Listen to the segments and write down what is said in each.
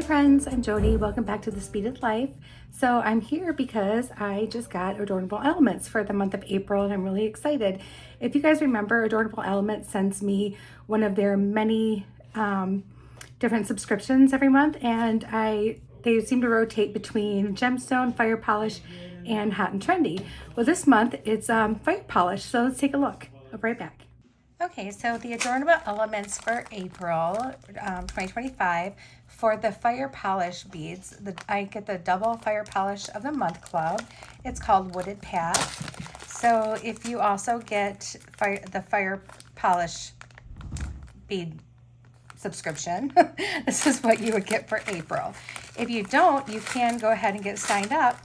friends, I'm Jody. Welcome back to This Beaded Life. So I'm here because I just got Adornable Elements for the month of April and I'm really excited. If you guys remember, Adornable Elements sends me one of their many different subscriptions every month, and they seem to rotate between gemstone, fire polish, and hot and trendy. Well, this month it's fire polish, so let's take a look. I'll be right back. Okay, so the Adornable Elements for April 2025 for the Fire Polish beads. I get the double Fire Polish of the Month Club. It's called Wooded Path. So if you also get the Fire Polish bead subscription, this is what you would get for April. If you don't, you can go ahead and get signed up,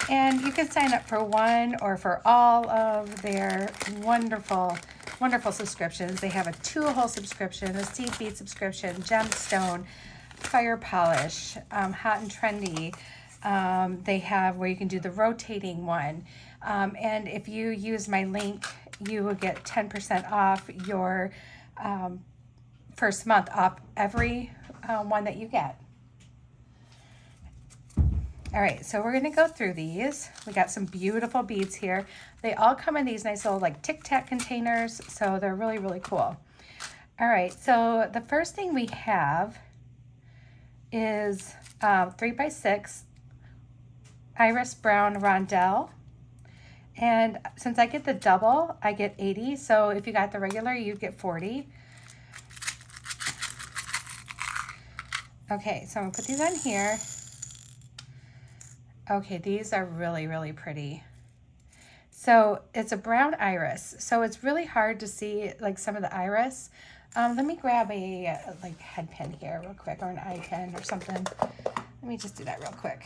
and you can sign up for one or for all of their wonderful subscriptions. They have a 2-hole subscription, a seed bead subscription, gemstone, fire polish, hot and trendy. They have where you can do the rotating one. And if you use my link, you will get 10% off your first month off every one that you get. All right, so we're gonna go through these. We got some beautiful beads here. They all come in these nice little like Tic Tac containers, so they're really, really cool. All right, so the first thing we have is 3x6 Iris Brown Rondelle. And since I get the double, I get 80. So if you got the regular, you'd get 40. Okay, so I'm gonna put these on here. Okay, these are really, really pretty. So it's a brown iris. So it's really hard to see like some of the iris. Let me grab a like head pin here real quick, or an eye pin or something. Let me just do that real quick.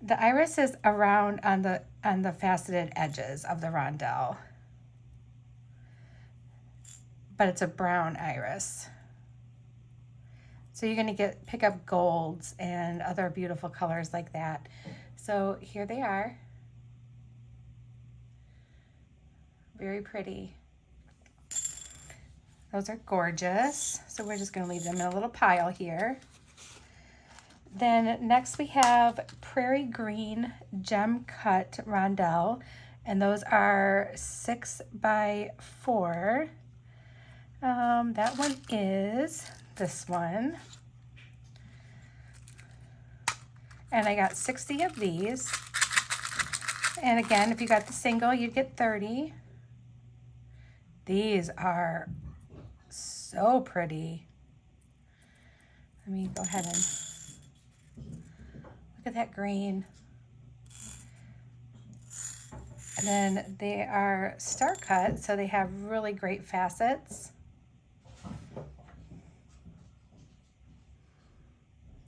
The iris is around on the faceted edges of the rondelle, but it's a brown iris. So you're going to pick up golds and other beautiful colors like that. So here they are. Very pretty. Those are gorgeous. So we're just going to leave them in a little pile here. Then next we have Prairie Green Gem Cut Rondelle. And those are 6x4. That one is this one, and I got 60 of these. And again, if you got the single, you'd get 30. These are so pretty. Let me go ahead and look at that green. And then they are star cut, so they have really great facets.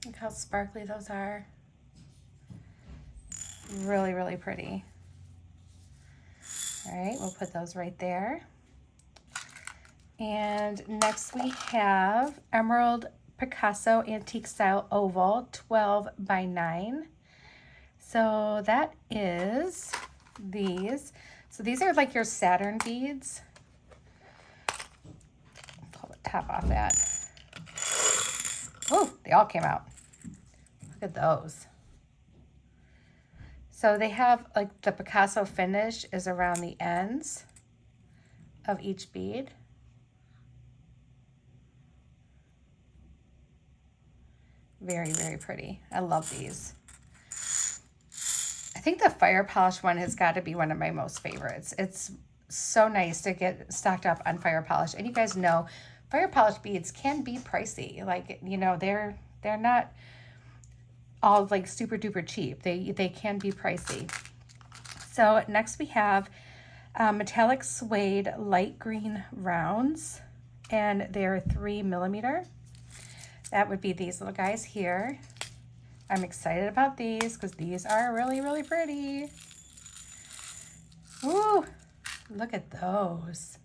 Look how sparkly those are. Really, really pretty. All right, we'll put those right there. And next we have Emerald Picasso Antique Style Oval 12x9. So that is these. So these are like your Saturn beads. Pull the top off that. Oh, they all came out. Look at those. So they have like the Picasso finish is around the ends of each bead. Very, very pretty. I love these. I think the fire polish one has got to be one of my most favorites. It's so nice to get stocked up on fire polish. And you guys know fire polish beads can be pricey. Like, you know, they're not all like super duper cheap. They can be pricey. So next we have metallic suede light green rounds, and they're 3mm. That would be these little guys here. I'm excited about these because these are really, really pretty. Woo! Look at those.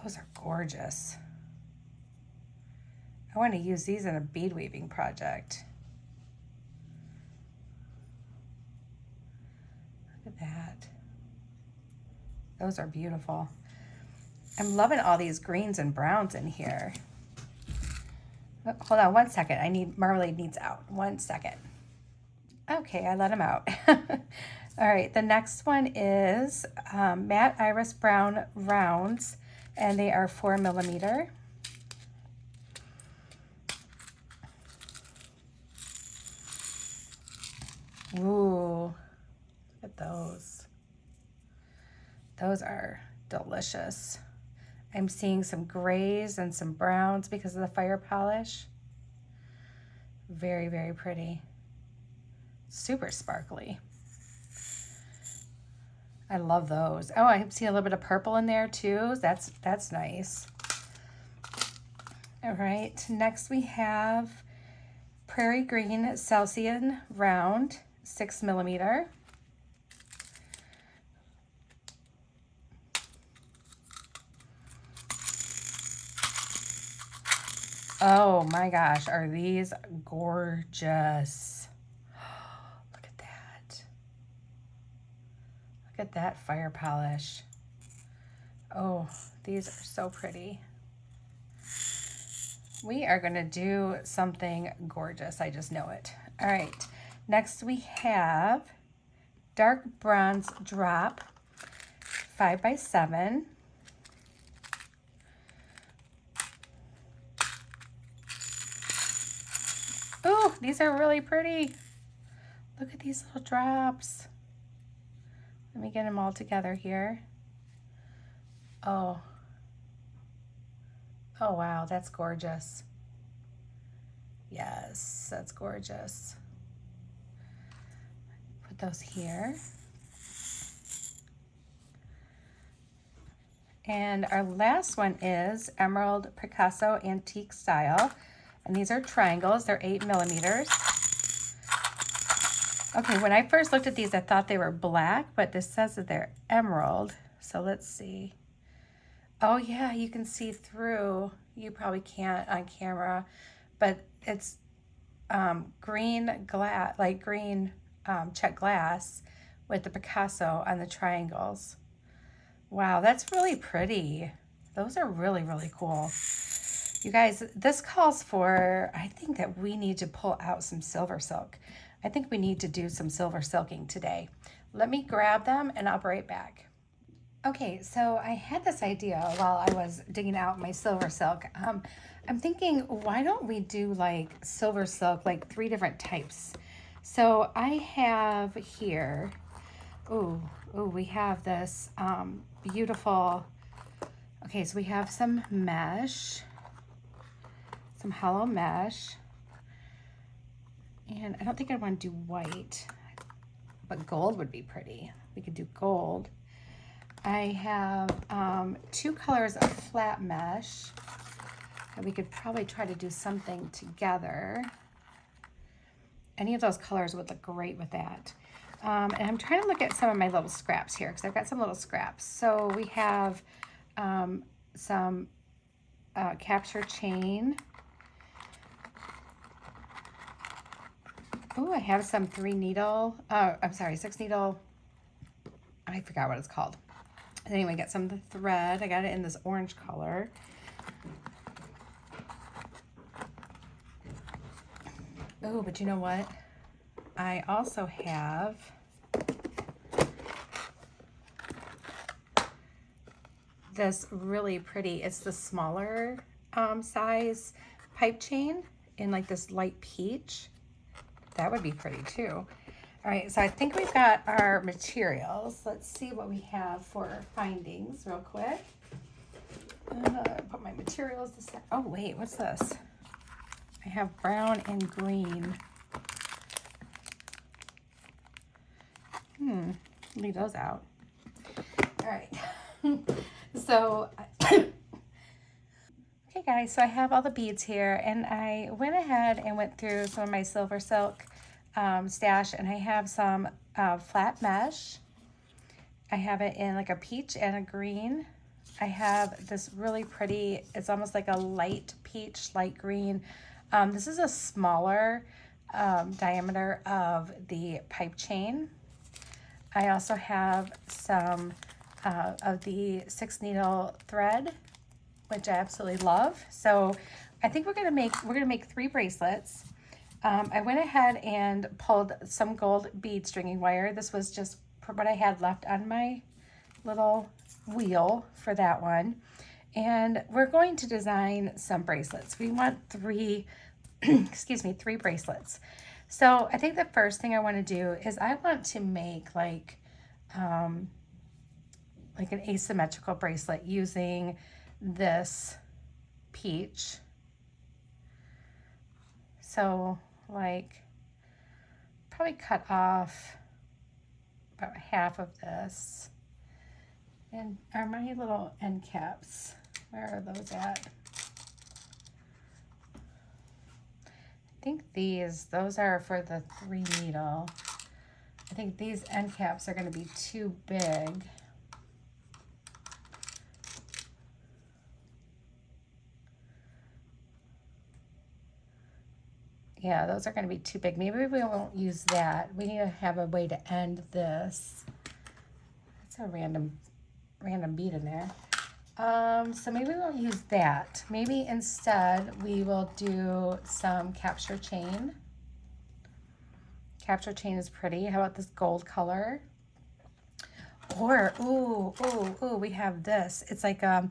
Those are gorgeous. I want to use these in a bead weaving project. Look at that. Those are beautiful. I'm loving all these greens and browns in here. Oh, hold on 1 second. Marmalade needs out. 1 second. Okay, I let him out. All right, the next one is matte iris brown rounds, and they are 4mm. Ooh, look at those. Those are delicious. I'm seeing some grays and some browns because of the fire polish. Very, very pretty. Super sparkly. I love those. Oh, I see a little bit of purple in there too. That's nice. All right, next we have Prairie Green Celsian round, 6mm. Oh my gosh, are these gorgeous? Look at that. Look at that fire polish. Oh, these are so pretty. We are gonna do something gorgeous, I just know it. All right, next we have Dark Bronze Drop, 5x7. Oh, these are really pretty. Look at these little drops. Let me get them all together here. Oh. Oh, wow, that's gorgeous. Yes, that's gorgeous. Put those here. And our last one is Emerald Picasso Antique Style. And these are triangles, they're 8mm. Okay, when I first looked at these, I thought they were black, but this says that they're emerald. So let's see. Oh yeah, you can see through. You probably can't on camera, but it's green glass, like green check glass with the Picasso on the triangles. Wow, that's really pretty. Those are really, really cool. You guys, this calls for, I think that we need to pull out some silver silk. I think we need to do some silver silking today. Let me grab them and I'll be right back. Okay, so I had this idea while I was digging out my silver silk. I'm thinking, why don't we do like silver silk, like 3 different types? So I have here, we have this beautiful, okay, so we have some mesh, some hollow mesh, and I don't think I want to do white, but gold would be pretty. We could do gold. I have 2 colors of flat mesh, and we could probably try to do something together. Any of those colors would look great with that. And I'm trying to look at some of my little scraps here because I've got some little scraps. So we have some capture chain. Oh, I have some 6 needle. I forgot what it's called. Anyway, got some of the thread. I got it in this orange color. Oh, but you know what? I also have this really pretty, it's the smaller size pipe chain in like this light peach. That would be pretty too. All right, so I think we've got our materials. Let's see what we have for findings real quick. Put my materials aside. Oh wait, what's this? I have brown and green. Leave those out. All right. So, okay guys, so I have all the beads here, and I went ahead and went through some of my silver silk stash, and I have some flat mesh. I have it in like a peach and a green. I have this really pretty, it's almost like a light peach, light green. This is a smaller diameter of the pipe chain. I also have some of the 6 needle thread, which I absolutely love. So I think we're gonna make 3 bracelets. I went ahead and pulled some gold bead stringing wire. This was just what I had left on my little wheel for that one. And we're going to design some bracelets. We want 3, excuse me, 3 bracelets. So I think the first thing I want to do is I want to make like an asymmetrical bracelet using this peach. So like probably cut off about half of this. And are my little end caps, where are those at? I think those are for the 3 needle. I think these end caps are going to be too big. Yeah, those are going to be too big. Maybe we won't use that. We need to have a way to end this. That's a random bead in there. So maybe we won't use that. Maybe instead we will do some capture chain. Capture chain is pretty. How about this gold color? Or, ooh, we have this. It's like, I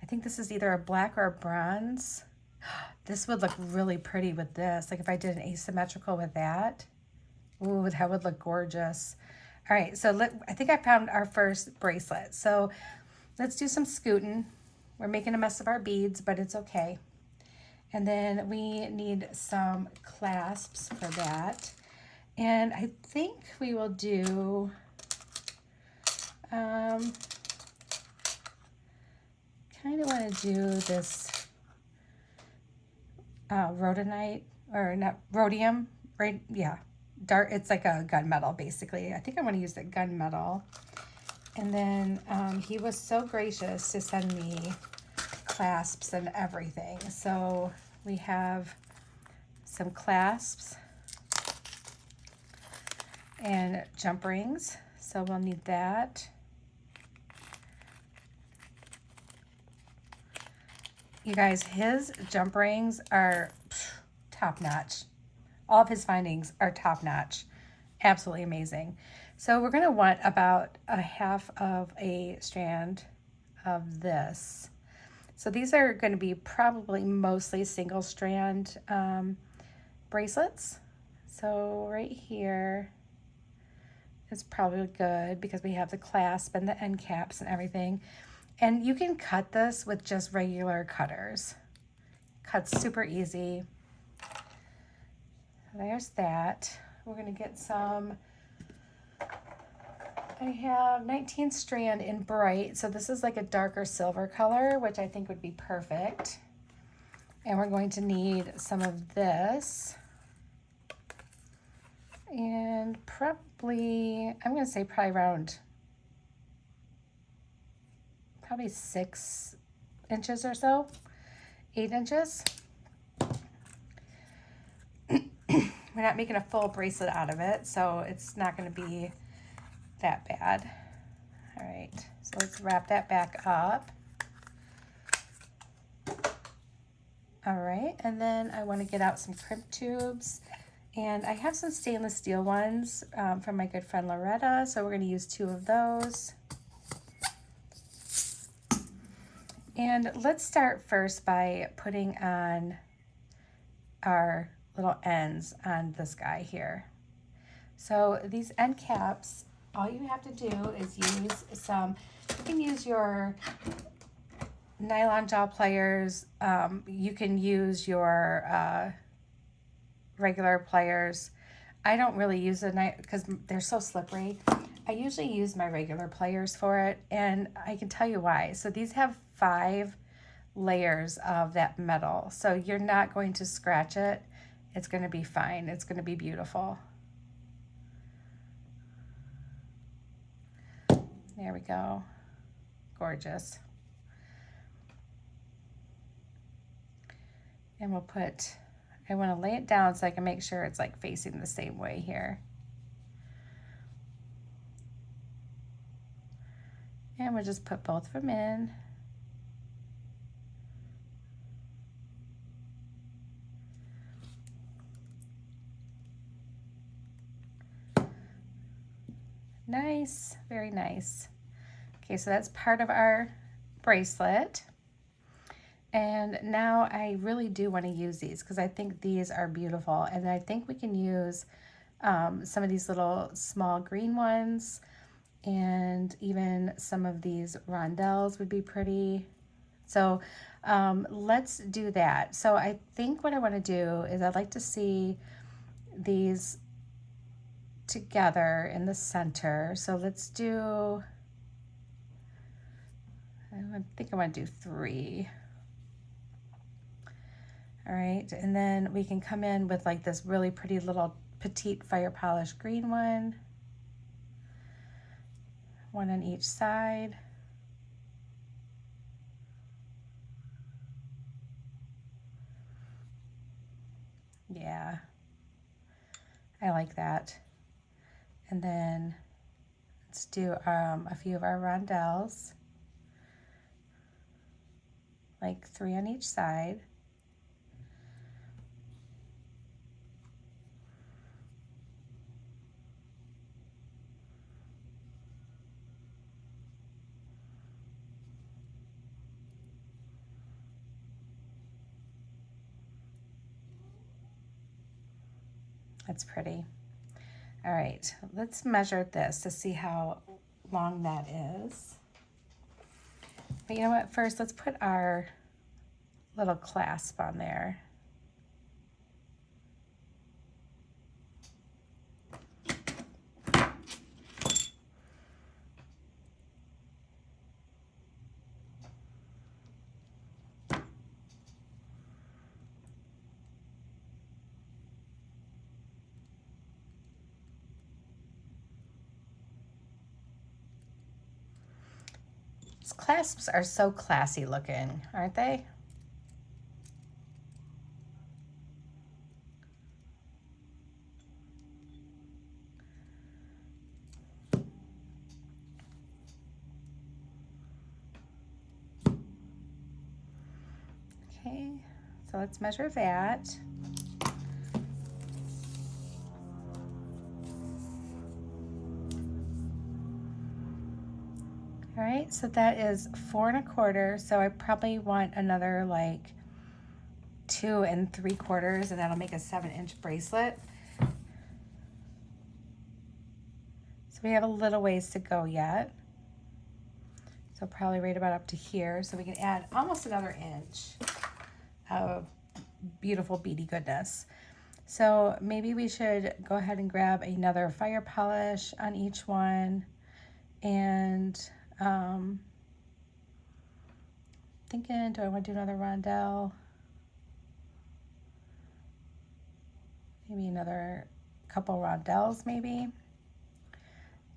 think this is either a black or a bronze. This would look really pretty with this. Like if I did an asymmetrical with that. Ooh, that would look gorgeous. All right, so I think I found our first bracelet. So let's do some scooting. We're making a mess of our beads, but it's okay. And then we need some clasps for that. And I think we will do, kind of want to do this rhodonite, or not, rhodium, right? Yeah, dark. It's like a gunmetal, basically. I think I want to use the gunmetal. And then he was so gracious to send me clasps and everything. So we have some clasps and jump rings. So we'll need that. You guys, his jump rings are top notch. All of his findings are top notch. Absolutely amazing. So we're going to want about a half of a strand of this. So these are going to be probably mostly single strand bracelets. So right here is probably good because we have the clasp and the end caps and everything. And you can cut this with just regular cutters. Cuts super easy. There's that. We're going to get some, I have 19 strand in bright. So this is like a darker silver color, which I think would be perfect. And we're going to need some of this. And probably, I'm going to say probably around, probably 6 inches or so, 8 inches. We're not making a full bracelet out of it, so it's not going to be that bad. All right, so let's wrap that back up. All right, and then I want to get out some crimp tubes. And I have some stainless steel ones from my good friend Loretta, so we're going to use 2 of those. And let's start first by putting on our little ends on this guy here. So these end caps, all you have to do is use some, you can use your nylon jaw pliers, you can use your regular pliers. I don't really use a knife because they're so slippery. I usually use my regular pliers for it, and I can tell you why. So these have 5 layers of that metal, so you're not going to scratch it. It's going to be fine. It's going to be beautiful. There we go. Gorgeous. And we'll put, I want to lay it down so I can make sure it's like facing the same way here. And we'll just put both of them in. Nice, very nice. Okay, so that's part of our bracelet. And now I really do want to use these because I think these are beautiful. And I think we can use some of these little small green ones, and even some of these rondelles would be pretty. So let's do that. So I think what I want to do is I'd like to see these together in the center. So let's do, I think I want to do 3. All right, and then we can come in with like this really pretty little petite fire polish green one on each side. Yeah, I like that. And then let's do a few of our rondelles, like 3 on each side. That's pretty. All right, let's measure this to see how long that is. But you know what, first let's put our little clasp on there. These clasps are so classy looking, aren't they? Okay, so let's measure that. All right, so that is 4 1/4. So I probably want another like 2 3/4, and that'll make a 7-inch bracelet. So we have a little ways to go yet. So probably right about up to here. So we can add almost another inch of beautiful beady goodness. So maybe we should go ahead and grab another fire polish on each one, and thinking, do I want to do another rondelle? Maybe another couple rondelles, maybe.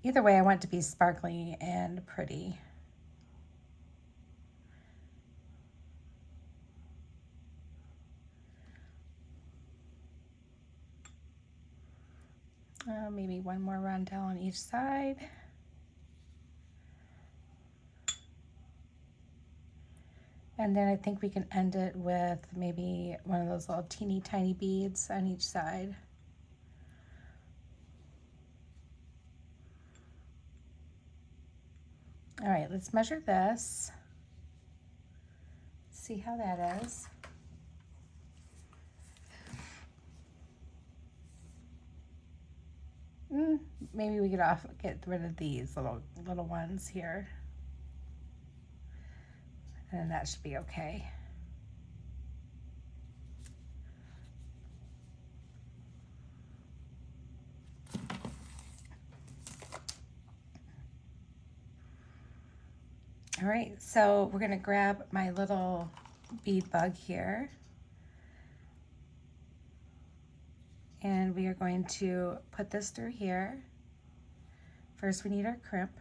Either way, I want it to be sparkly and pretty. Maybe one more rondelle on each side. And then I think we can end it with maybe one of those little teeny tiny beads on each side. All right, let's measure this. See how that is. Maybe we could get rid of these little ones here. And that should be okay. All right, so we're gonna grab my little bead bug here, and we are going to put this through here. First we need our crimp.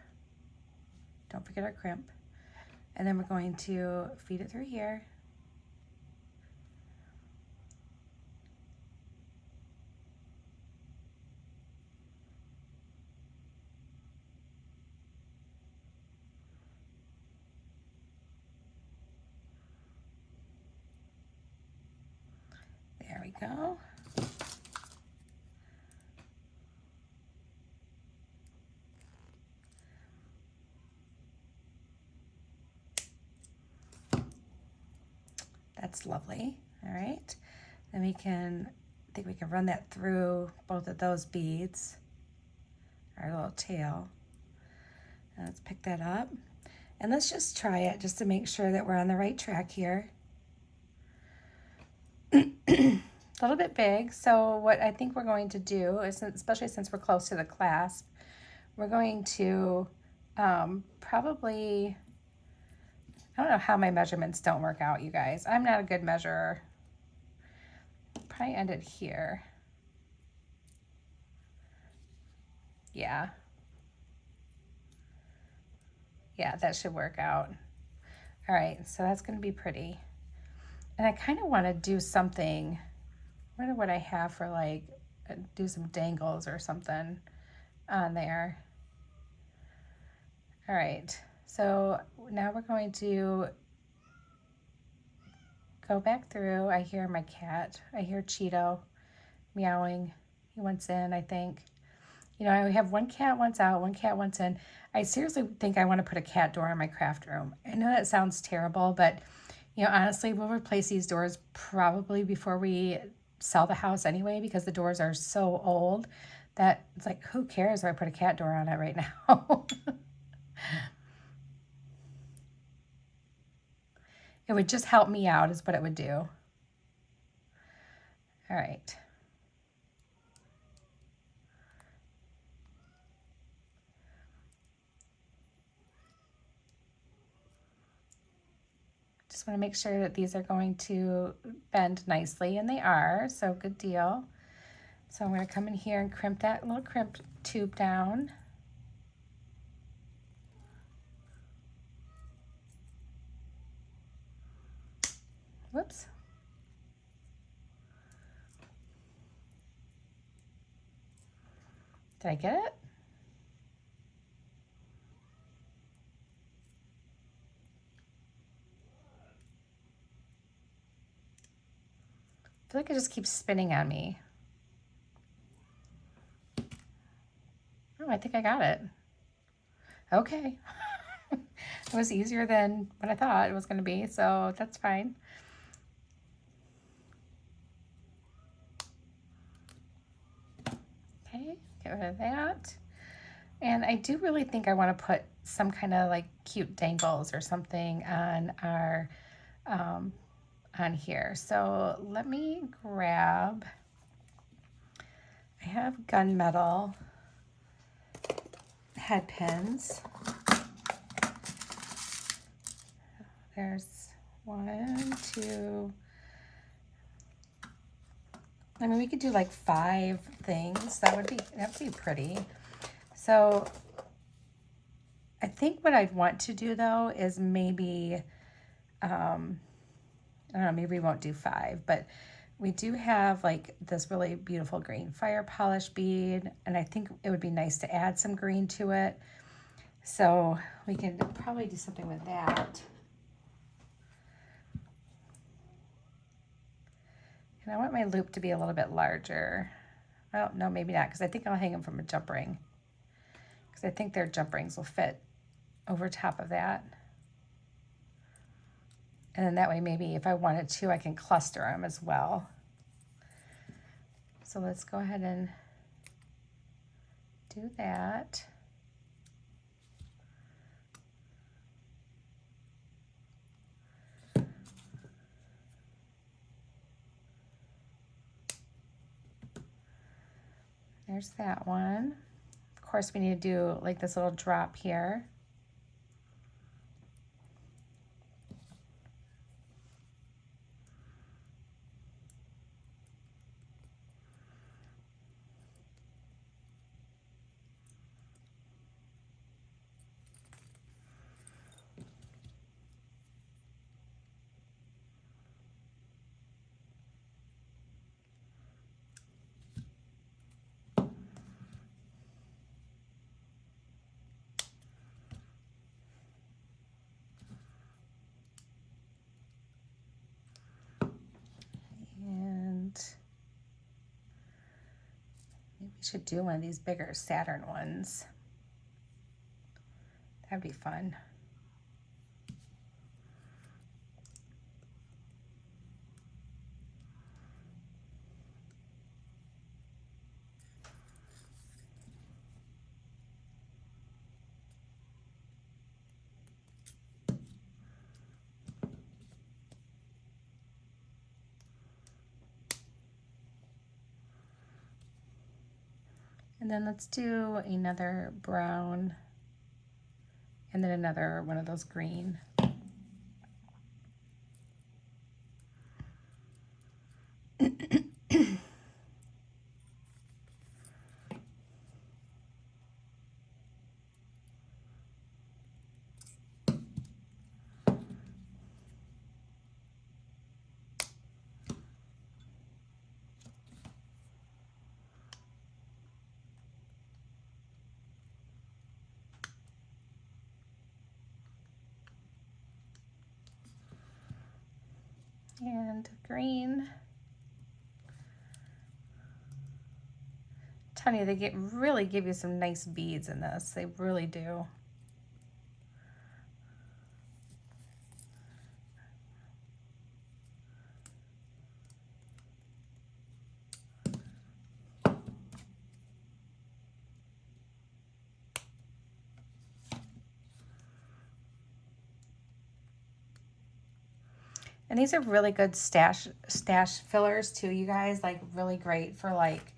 Don't forget our crimp. And then we're going to feed it through here. There we go. That's lovely. All right. Then I think we can run that through both of those beads, our little tail. And let's pick that up. And let's just try it just to make sure that we're on the right track here. A little bit big. So what I think we're going to do is, especially since we're close to the clasp, we're going to probably, I don't know how my measurements don't work out, you guys. I'm not a good measurer. Probably end it here. Yeah. Yeah, that should work out. All right, so that's going to be pretty. And I kind of want to do something, I wonder what I have for like, do some dangles or something on there. All right, so now we're going to go back through. I hear my cat. I hear Cheeto meowing. He wants in, I think. You know, I have one cat wants out, one cat wants in. I seriously think I want to put a cat door in my craft room. I know that sounds terrible, but, you know, honestly, we'll replace these doors probably before we sell the house anyway, because the doors are so old that it's like, who cares if I put a cat door on it right now? It would just help me out is what it would do. All right. Just want to make sure that these are going to bend nicely, and they are, so good deal. So I'm going to come in here and crimp that little crimp tube down. Whoops. Did I get it? I feel like it just keeps spinning on me. Oh, I think I got it. Okay. It was easier than what I thought it was going to be, so that's fine. Okay, get rid of that. And I do really think I want to put some kind of like cute dangles or something on our, on here. So let me grab, I have gunmetal head pins. There's 1, 2, I mean, we could do like 5 things. That would be pretty. So I think what I'd want to do though is maybe, I don't know, maybe we won't do 5, but we do have like this really beautiful green fire polish bead, and I think it would be nice to add some green to it. So we can probably do something with that. And I want my loop to be a little bit larger. Well, no, maybe not, because I think I'll hang them from a jump ring. Because I think their jump rings will fit over top of that. And then that way, maybe if I wanted to, I can cluster them as well. So let's go ahead and do that. There's that one. Of course, we need to do like this little drop here. Maybe we should do one of these bigger Saturn ones. That'd be fun. And then let's do another brown and then another one of those green. And green. I'm telling you, they really give you some nice beads in this. They really do. And these are really good stash fillers too, you guys. Like really great for like,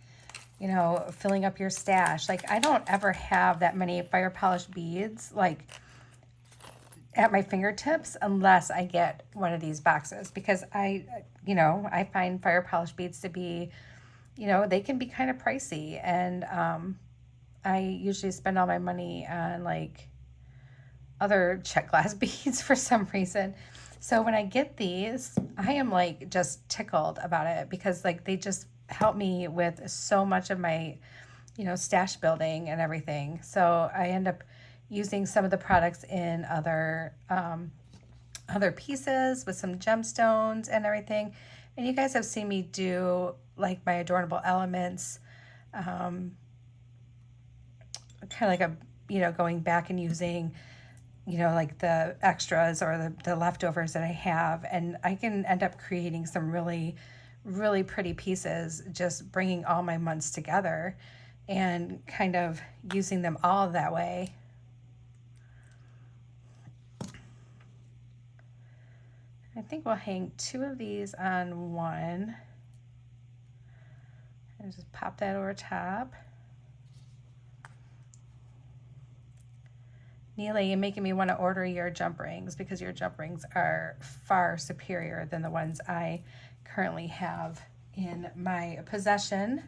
you know, filling up your stash. Like I don't ever have that many fire polished beads like at my fingertips unless I get one of these boxes, because I find fire polished beads to be, you know, they can be kind of pricey, and I usually spend all my money on like other check glass beads for some reason. So when I get these, I am like just tickled about it, because like they just help me with so much of my, you know, stash building and everything. So I end up using some of the products in other pieces with some gemstones and everything. And you guys have seen me do like my Adornable Elements, kind of like a, you know, going back and using, you know, like the extras or the leftovers that I have, and I can end up creating some really, really pretty pieces, just bringing all my months together and kind of using them all that way. I think we'll hang 2 of these on one and just pop that over top. Neela, you're making me want to order your jump rings, because your jump rings are far superior than the ones I currently have in my possession.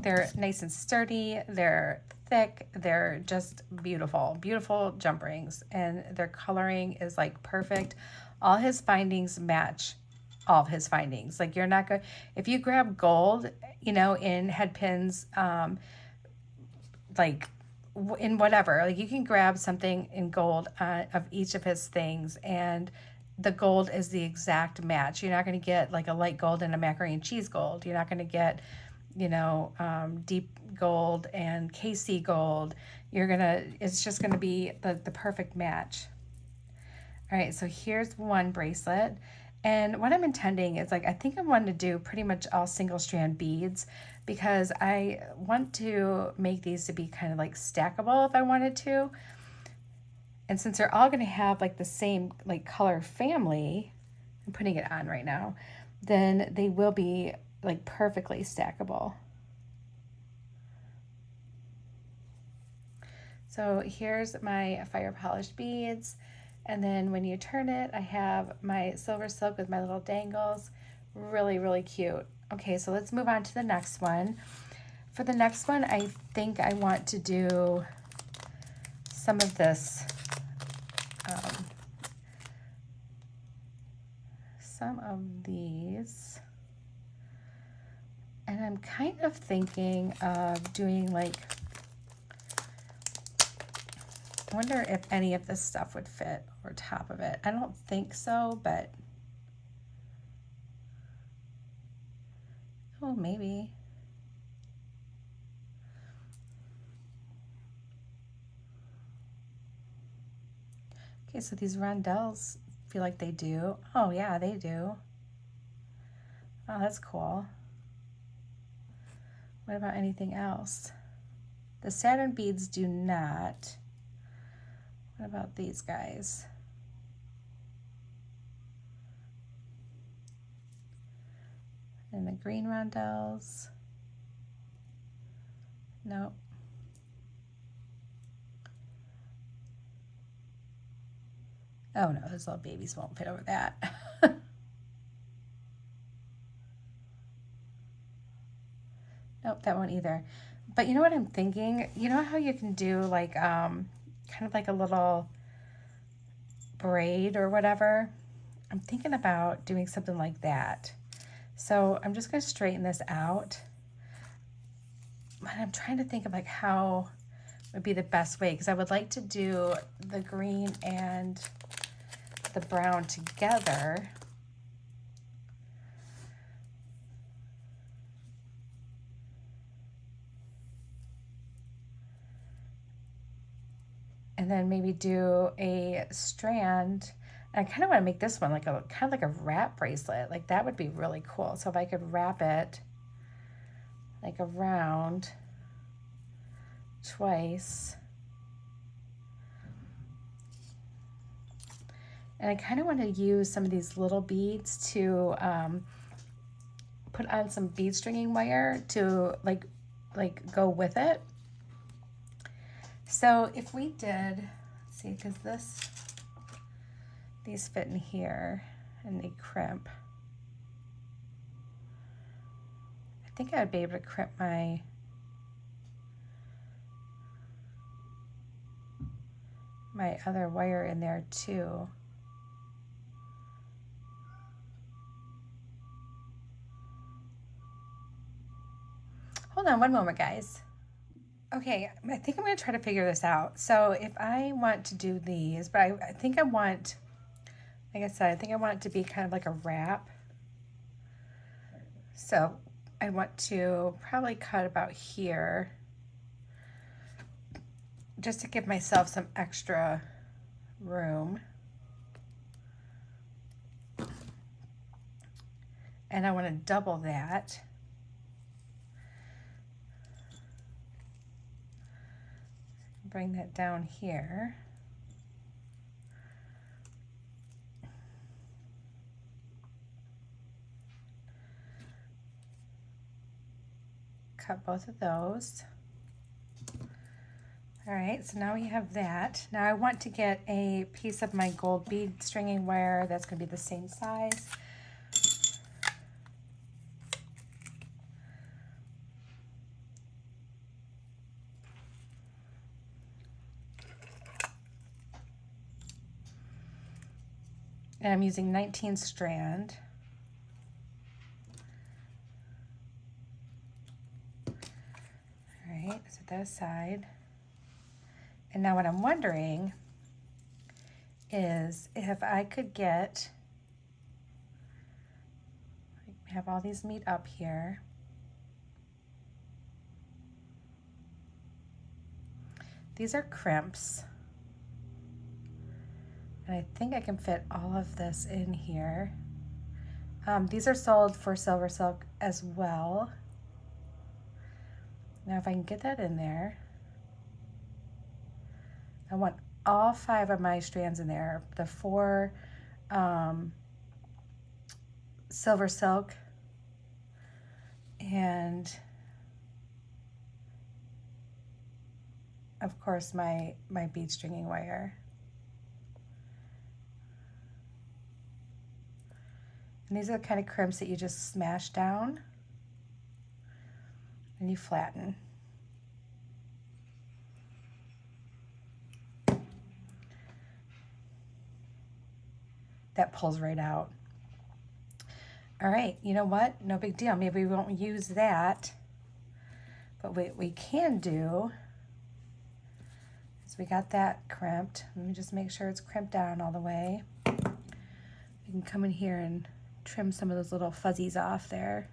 They're nice and sturdy, they're thick, they're just beautiful, beautiful jump rings, and their coloring is like perfect. All his findings match all of his findings. Like you're not going, if you grab gold, you know, in head pins, like in whatever, like you can grab something in gold of each of his things, and the gold is the exact match. You're not going to get like a light gold and a macaroni and cheese gold. You're not going to get, you know, deep gold and KC gold. It's just gonna be the perfect match. All right, so here's one bracelet. And what I'm intending is like, I think I want to do pretty much all single strand beads, because I want to make these to be kind of like stackable if I wanted to. And since they're all going to have like the same like color family, I'm putting it on right now, then they will be like perfectly stackable. So here's my fire polished beads. And then when you turn it, I have my silver silk with my little dangles. Really, really cute. Okay, so let's move on to the next one. For the next one, I think I want to do some of this, some of these. And I'm kind of thinking of doing like, I wonder if any of this stuff would fit over top of it. I don't think so, but oh, maybe. Okay, so these rondelles feel like they do. Oh yeah, they do. Oh, that's cool. What about anything else? The Saturn beads do not. What about these guys? And the green rondelles. Nope. Oh no, those little babies won't fit over that. Nope, that won't either. But you know what I'm thinking? You know how you can do like kind of like a little braid or whatever? I'm thinking about doing something like that. So I'm just going to straighten this out. And I'm trying to think of like how would be the best way, because I would like to do the green and the brown together. And then maybe do a strand. And I kind of want to make this one like a kind of like a wrap bracelet. Like that would be really cool. So if I could wrap it like around twice. And I kind of want to use some of these little beads to put on some bead stringing wire to like go with it. So if we did, let's see, because these fit in here and they crimp. I think I'd be able to crimp my other wire in there too. Hold on one moment, guys. Okay, I think I'm going to try to figure this out. So if I want to do these, but I think I want, like I said, I think I want it to be kind of like a wrap. So I want to probably cut about here just to give myself some extra room. And I want to double that. Bring that down here. Cut both of those. All right, so now we have that. Now I want to get a piece of my gold bead stringing wire that's going to be the same size. And I'm using 19 strand. All right, set that aside. And now what I'm wondering is if I could get, have all these meet up here. These are crimps. And I think I can fit all of this in here. These are sold for silver silk as well. Now if I can get that in there, I want all 5 of my strands in there. The 4 silver silk and of course my bead stringing wire. And these are the kind of crimps that you just smash down and you flatten. That pulls right out. All right, you know what? No big deal. Maybe we won't use that. But what we can do is we got that crimped. Let me just make sure it's crimped down all the way. We can come in here and trim some of those little fuzzies off there.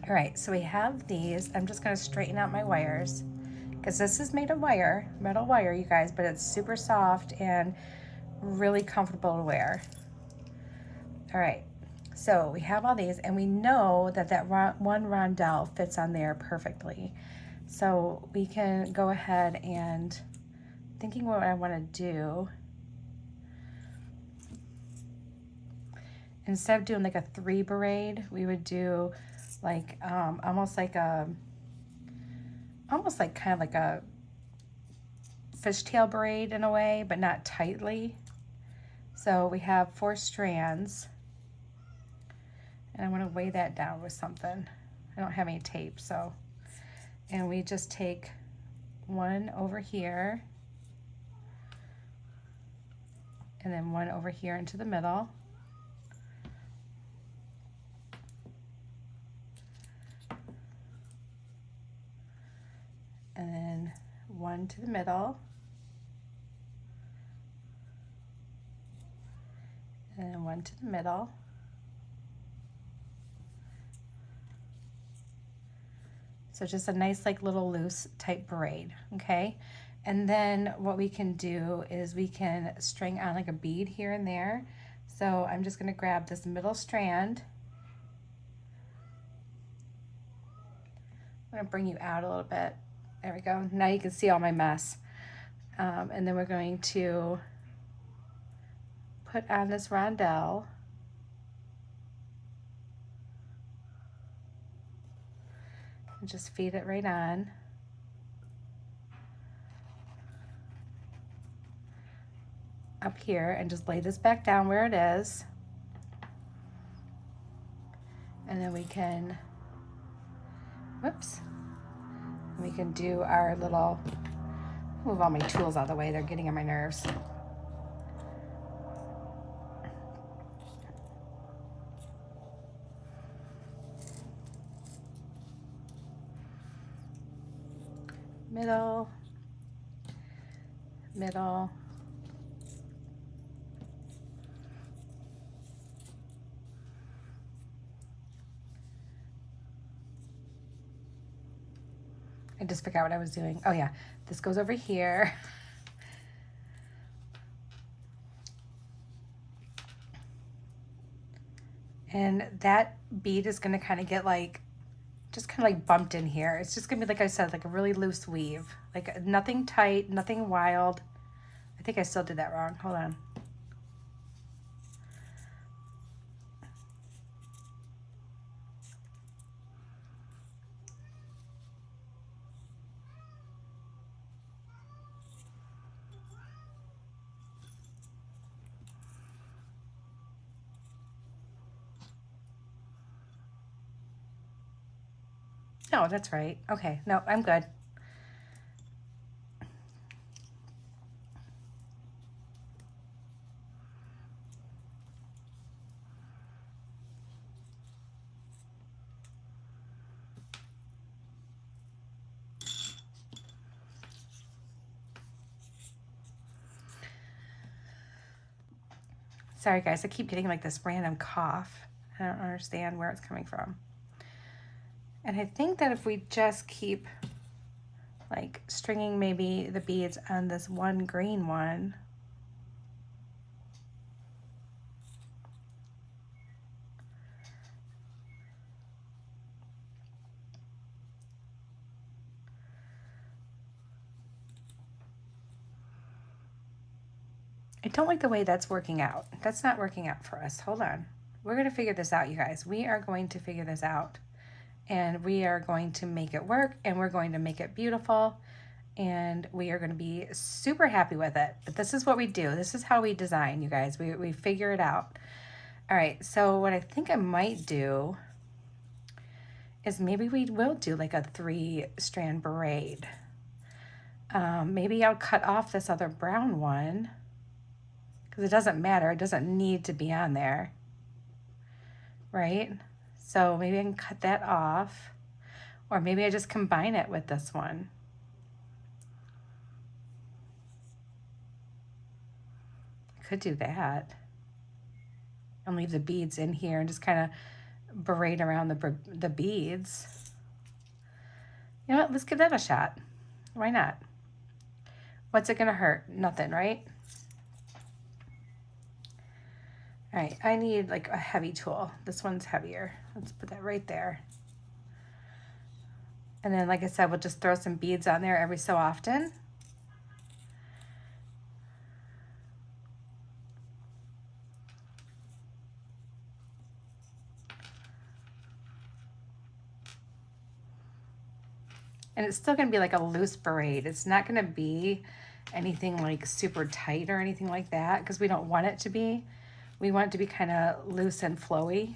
All right, so we have these. I'm just gonna straighten out my wires because this is made of wire, metal wire, you guys, but it's super soft and really comfortable to wear. All right, So we have all these, and we know that that one rondelle fits on there perfectly. So we can go ahead and, thinking what I want to do, instead of doing like a 3 braid, we would do like almost like kind of like a fishtail braid in a way, but not tightly. So we have 4 strands, and I want to weigh that down with something. I don't have any tape, so, and we just take one over here and then one over here into the middle. And then one to the middle. And then one to the middle. So just a nice like little loose type braid, okay? And then what we can do is we can string on like a bead here and there. So I'm just gonna grab this middle strand. I'm gonna bring you out a little bit. There we go. Now you can see all my mess. And then we're going to put on this rondelle. And just feed it right on. Up here, and just lay this back down where it is. And then we can, whoops, we can do our little, move all my tools out of the way, they're getting on my nerves. Middle, middle, I just forgot what I was doing. Oh yeah, this goes over here. And that bead is gonna kind of get like, just kind of like bumped in here. It's just gonna be, like I said, like a really loose weave. Like nothing tight, nothing wild. I think I still did that wrong. Hold on. No, that's right. Okay, no, I'm good. Sorry guys, I keep getting like this random cough. I don't understand where it's coming from. And I think that if we just keep like stringing maybe the beads on this one green one, I don't like the way that's working out. That's not working out for us. Hold on. We're going to figure this out, you guys. We are going to figure this out. And we are going to make it work, and we're going to make it beautiful, and we are going to be super happy with it. But this is what we do. This is how we design, you guys. We figure it out. All right, so what I think I might do is maybe we will do like a 3-strand braid. Maybe I'll cut off this other brown one, because it doesn't matter. It doesn't need to be on there, right? So maybe I can cut that off, or maybe I just combine it with this one. I could do that and leave the beads in here and just kind of braid around the beads. You know what? Let's give that a shot. Why not? What's it gonna hurt? Nothing, right? All right, I need like a heavy tool. This one's heavier. Let's put that right there. And then, like I said, we'll just throw some beads on there every so often. And it's still gonna be like a loose braid. It's not gonna be anything like super tight or anything like that because we don't want it to be. We want it to be kind of loose and flowy.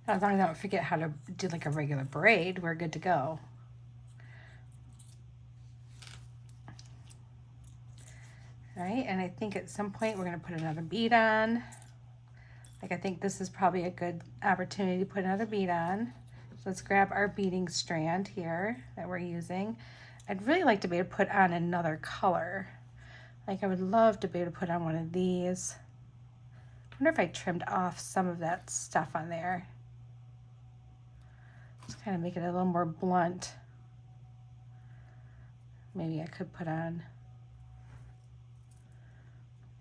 As long as I don't forget how to do like a regular braid, we're good to go. All right, and I think at some point we're gonna put another bead on. Like I think this is probably a good opportunity to put another bead on. So let's grab our beading strand here that we're using. I'd really like to be able to put on another color. Like I would love to be able to put on one of these. I wonder if I trimmed off some of that stuff on there. Just kind of make it a little more blunt. Maybe I could put on,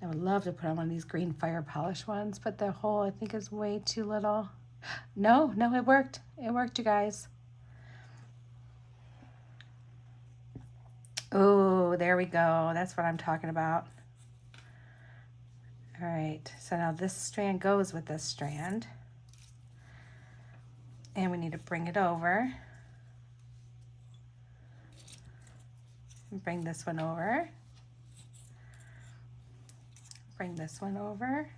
I would love to put on one of these green fire polish ones, but the hole I think is way too little. No, it worked. It worked, you guys. Oh, there we go. That's what I'm talking about. All right, so now this strand goes with this strand. And we need to bring it over. Bring this one over. Bring this one over.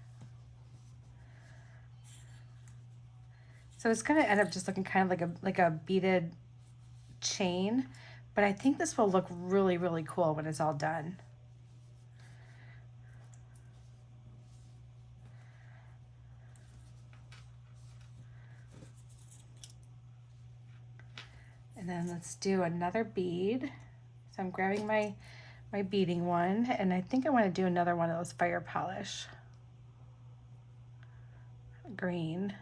So it's gonna end up just looking kind of like a beaded chain, but I think this will look really, really cool when it's all done. And then let's do another bead. So I'm grabbing my beading one, and I think I want to do another one of those fire polish green.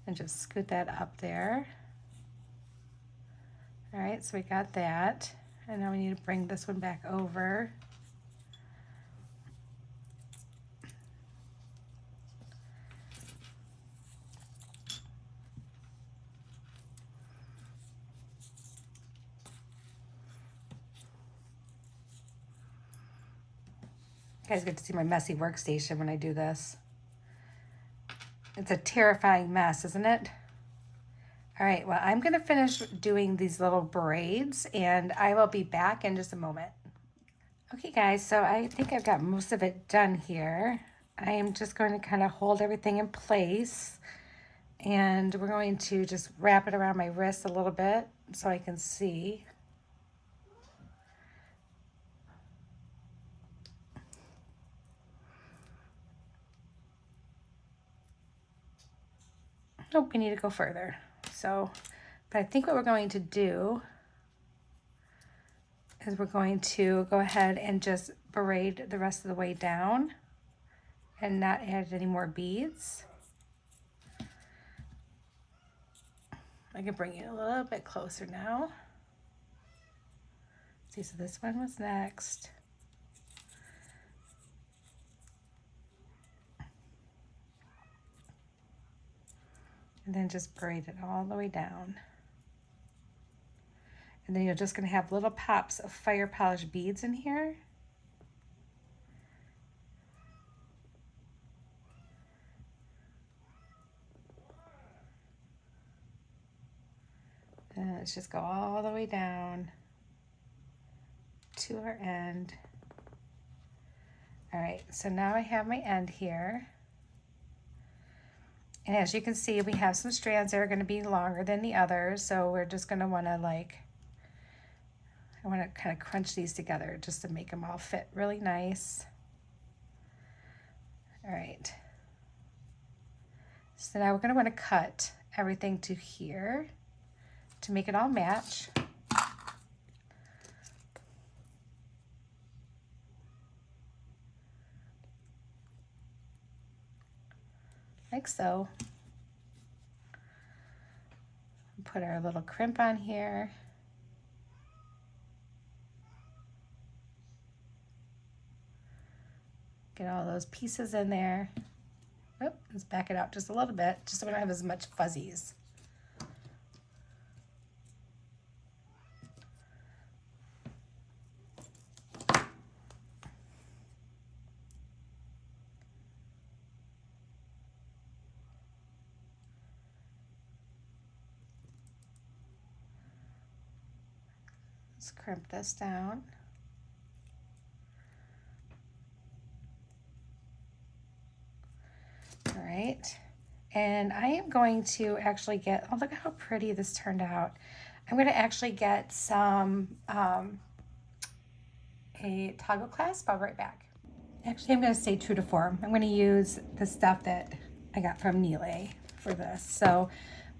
And just scoot that up there. All right, so we got that. And now we need to bring this one back over. You guys get to see my messy workstation when I do this. It's a terrifying mess, isn't it? All right, well, I'm gonna finish doing these little braids and I will be back in just a moment. Okay guys, so I think I've got most of it done here. I am just going to kind of hold everything in place and we're going to just wrap it around my wrist a little bit so I can see. Nope, we need to go further. So, but I think what we're going to do is we're going to go ahead and just braid the rest of the way down and not add any more beads. I can bring it a little bit closer now. See, so this one was next. And then just braid it all the way down. And then you're just gonna have little pops of fire polish beads in here. And let's just go all the way down to our end. All right, so now I have my end here. And as you can see, we have some strands that are going to be longer than the others, so we're just going to want to I want to kind of crunch these together just to make them all fit really nice. All right. So now we're going to want to cut everything to here to make it all match. Like so. Put our little crimp on here. Get all those pieces in there. Oh, let's back it out just a little bit, just so we don't have as much fuzzies. Let's crimp this down. All right, and I am going to actually get, oh, look at how pretty this turned out. I'm going to actually get some, a toggle clasp. I'll be right back. Actually, I'm going to stay true to form. I'm going to use the stuff that I got from Nile for this. So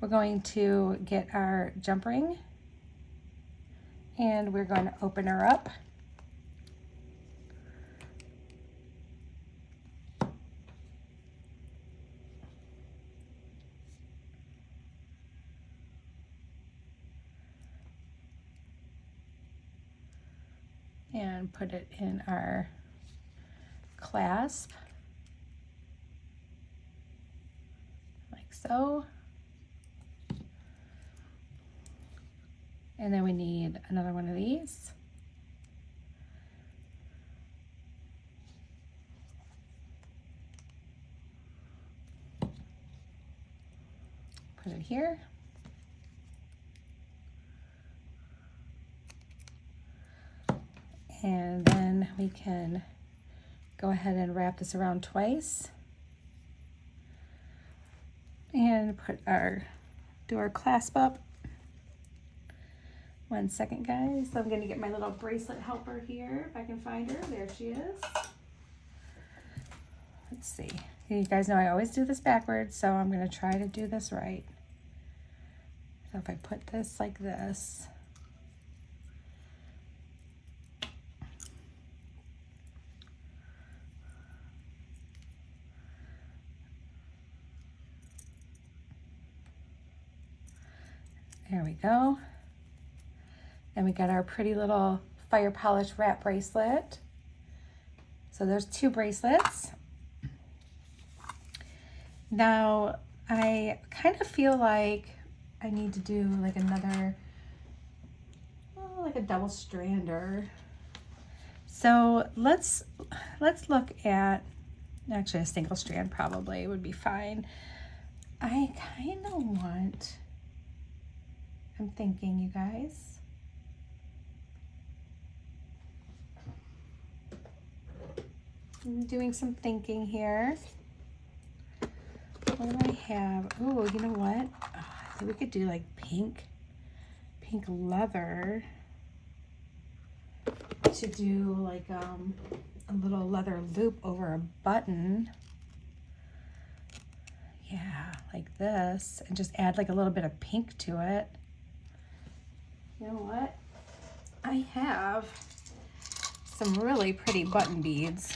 we're going to get our jump ring, and we're going to open her up. And put it in our clasp, like so. And then we need another one of these. Put it here. And then we can go ahead and wrap this around twice and do our clasp up. 1 second, guys. So I'm going to get my little bracelet helper here, if I can find her. There she is. Let's see. You guys know I always do this backwards, so I'm going to try to do this right. So if I put this like this, there we go. Then we got our pretty little fire polish wrap bracelet. So there's 2 bracelets. Now I kind of feel like I need to do like another, like a double strander. So let's look at, actually a single strand probably would be fine. I kind of want, I'm thinking, you guys, I'm doing some thinking here. What do I have? Oh, you know what? Oh, I think we could do like pink leather to do like a little leather loop over a button. Yeah, like this, and just add like a little bit of pink to it. You know what? I have some really pretty button beads.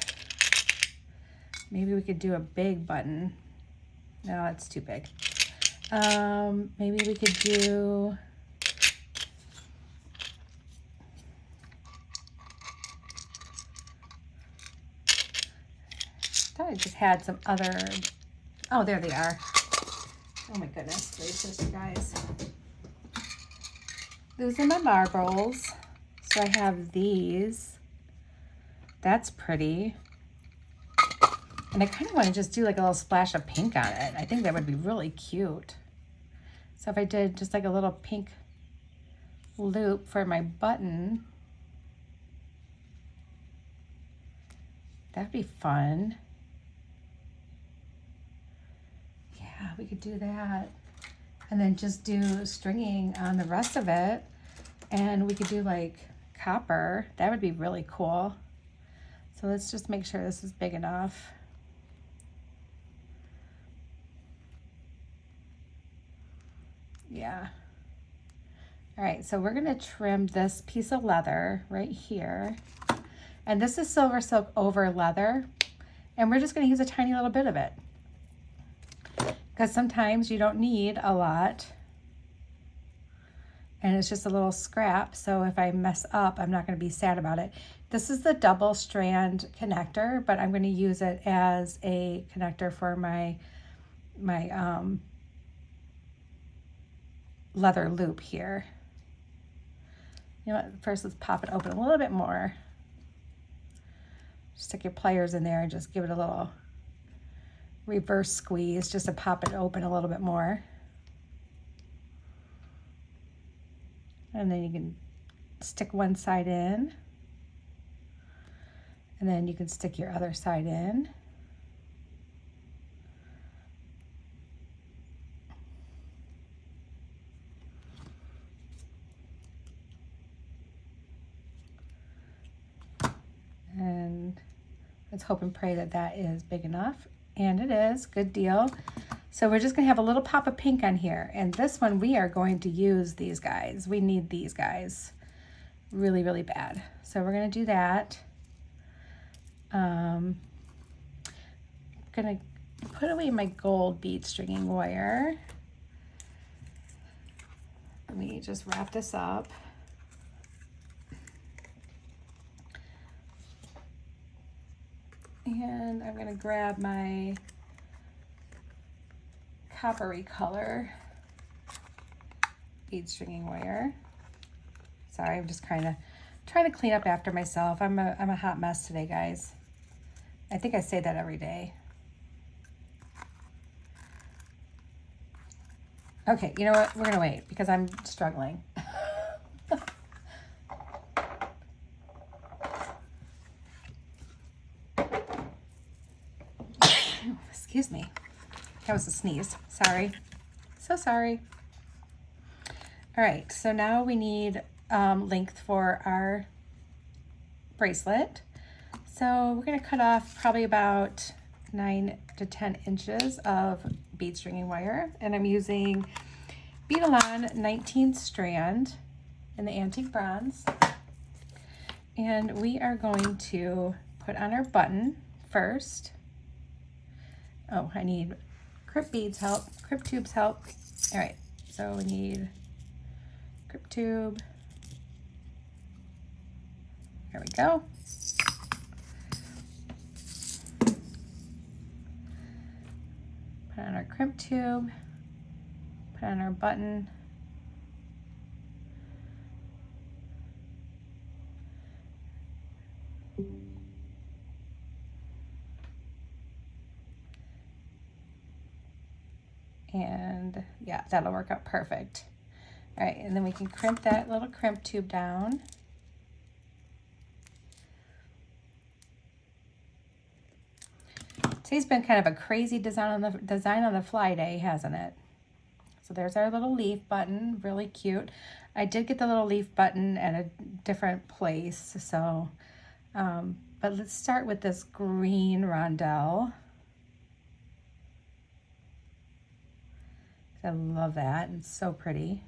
Maybe we could do a big button. No, it's too big. Maybe we could do, I thought I just had some other, oh, there they are. Oh my goodness gracious, you guys. Those are my marbles. So I have these. That's pretty. And I kind of want to just do like a little splash of pink on it. I think that would be really cute. So if I did just like a little pink loop for my button. That'd be fun. Yeah, we could do that. And then just do stringing on the rest of it. And we could do like copper. That would be really cool. So let's just make sure this is big enough. Yeah. All right, so we're gonna trim this piece of leather right here. And this is silver silk over leather. And we're just gonna use a tiny little bit of it, because sometimes you don't need a lot. And it's just a little scrap, so if I mess up, I'm not gonna be sad about it. This is the double strand connector, but I'm gonna use it as a connector for my leather loop here. You know what, first let's pop it open a little bit more. Stick your pliers in there and just give it a little reverse squeeze just to pop it open a little bit more. And then you can stick one side in, and then you can stick your other side in. And let's hope and pray that that is big enough. And it is, good deal. So we're just gonna have a little pop of pink on here. And this one, we are going to use these guys. We need these guys really, really bad. So we're gonna do that. Gonna put away my gold bead stringing wire. Let me just wrap this up. And I'm gonna grab my coppery color bead stringing wire. Sorry, I'm just kind of trying to clean up after myself. I'm a hot mess today, guys. I think I say that every day. Okay, you know what? We're gonna wait because I'm struggling. Excuse me. That was a sneeze. Sorry. So sorry. All right, so now we need length for our bracelet. So we're gonna cut off probably about 9 to 10 inches of bead stringing wire, and I'm using Beaded 19 strand in the antique bronze. And we are going to put on our button first. Oh, I need crimp beads help, crimp tubes help. All right, so we need crimp tube. There we go. Put on our crimp tube, put on our button. And yeah, that'll work out perfect. All right, and then we can crimp that little crimp tube down. Today's been kind of a crazy design on the fly day, hasn't it? So there's our little leaf button, really cute. I did get the little leaf button at a different place, so, but let's start with this green rondelle. I love that, it's so pretty.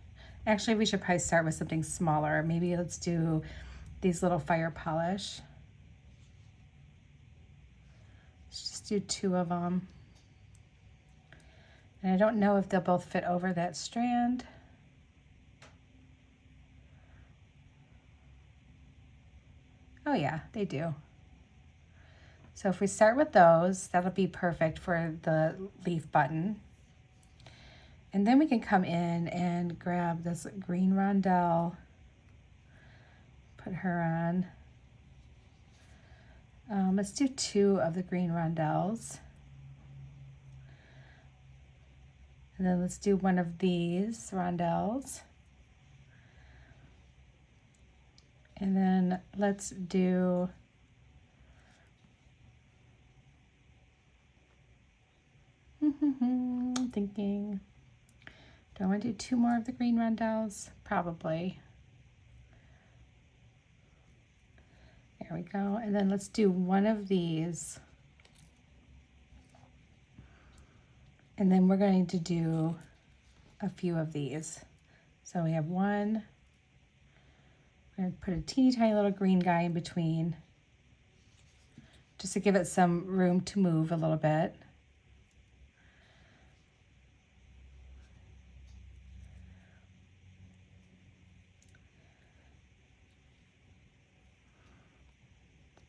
Actually, we should probably start with something smaller. Maybe let's do these little fire polish. Let's just do 2 of them. And I don't know if they'll both fit over that strand. Oh yeah, they do. So if we start with those, that'll be perfect for the leaf button. And then we can come in and grab this green rondelle, put her on. Let's do 2 of the green rondelles. And then let's do one of these rondelles. And then let's do I'm thinking, do I want to do 2 more of the green rondelles? Probably. There we go. And then let's do 1 of these. And then we're going to do a few of these. So we have 1. I'm going to put a teeny tiny little green guy in between, just to give it some room to move a little bit.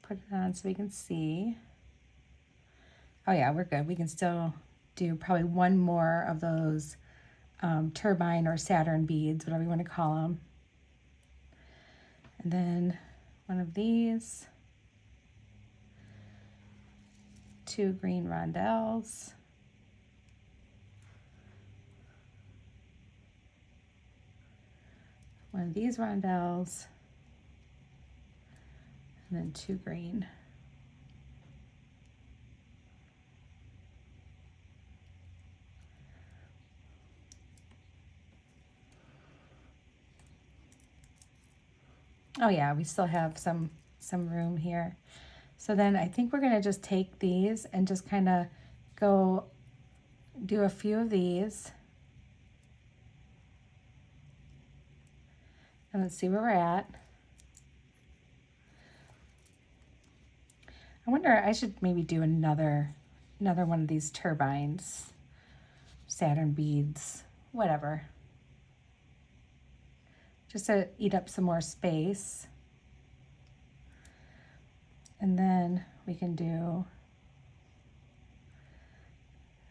Put it on so we can see. Oh yeah, we're good. We can still do probably 1 more of those turbine or Saturn beads, whatever you want to call them. And then 1 of these, 2 green rondelles, one of these rondelles, and then 2 green. Oh yeah, we still have some room here. So then I think we're gonna just take these and just kind of go do a few of these. And let's see where we're at. I wonder, I should maybe do another one of these turbines, Saturn beads, whatever. Just to eat up some more space. And then we can do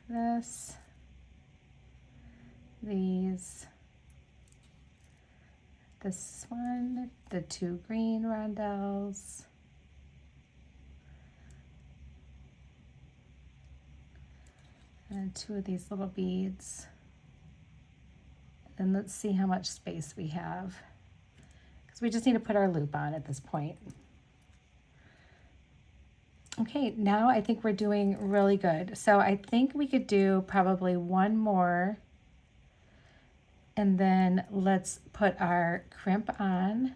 this, these, this one, the 2 green rondelles, and 2 of these little beads. And let's see how much space we have, because we just need to put our loop on at this point. Okay, now I think we're doing really good. So I think we could do probably 1 more, and then let's put our crimp on.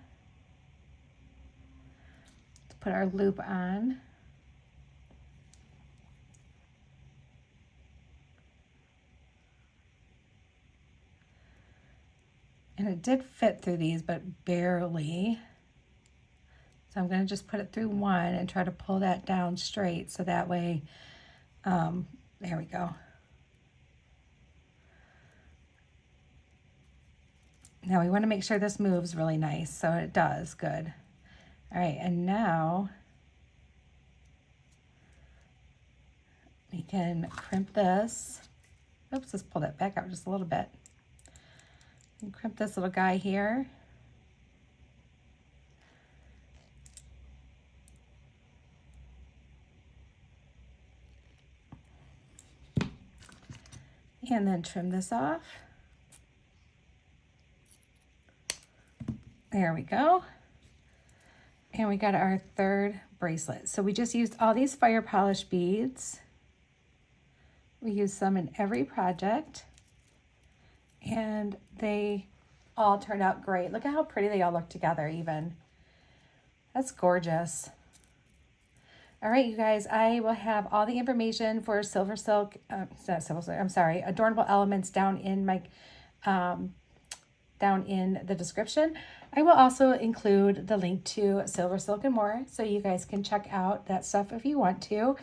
Let's put our loop on. And it did fit through these, but barely. So I'm going to just put it through 1 and try to pull that down straight, so that way, there we go. Now we want to make sure this moves really nice, so it does, good. All right, and now we can crimp this. Oops, let's pull that back out just a little bit. And crimp this little guy here. And then trim this off. There we go. And we got our 3rd bracelet. So we just used all these fire polish beads. We use some in every project. And they all turned out great. Look at how pretty they all look together even. That's gorgeous. All right, you guys, I will have all the information for Silver Silk, not Silver Silk, I'm sorry, Adornable Elements down in my, down in the description. I will also include the link to Silver Silk and More, so you guys can check out that stuff if you want to.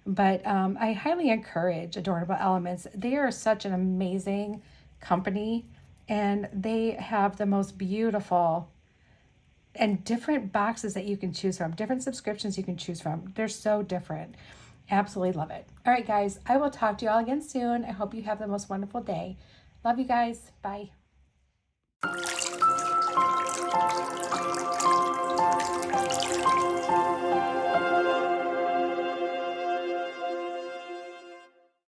But I highly encourage Adornable Elements. They are such an amazing company, and they have the most beautiful and different boxes that you can choose from, different subscriptions you can choose from. They're so different. Absolutely love it. All right, guys, I will talk to you all again soon. I hope you have the most wonderful day. Love you guys. Bye.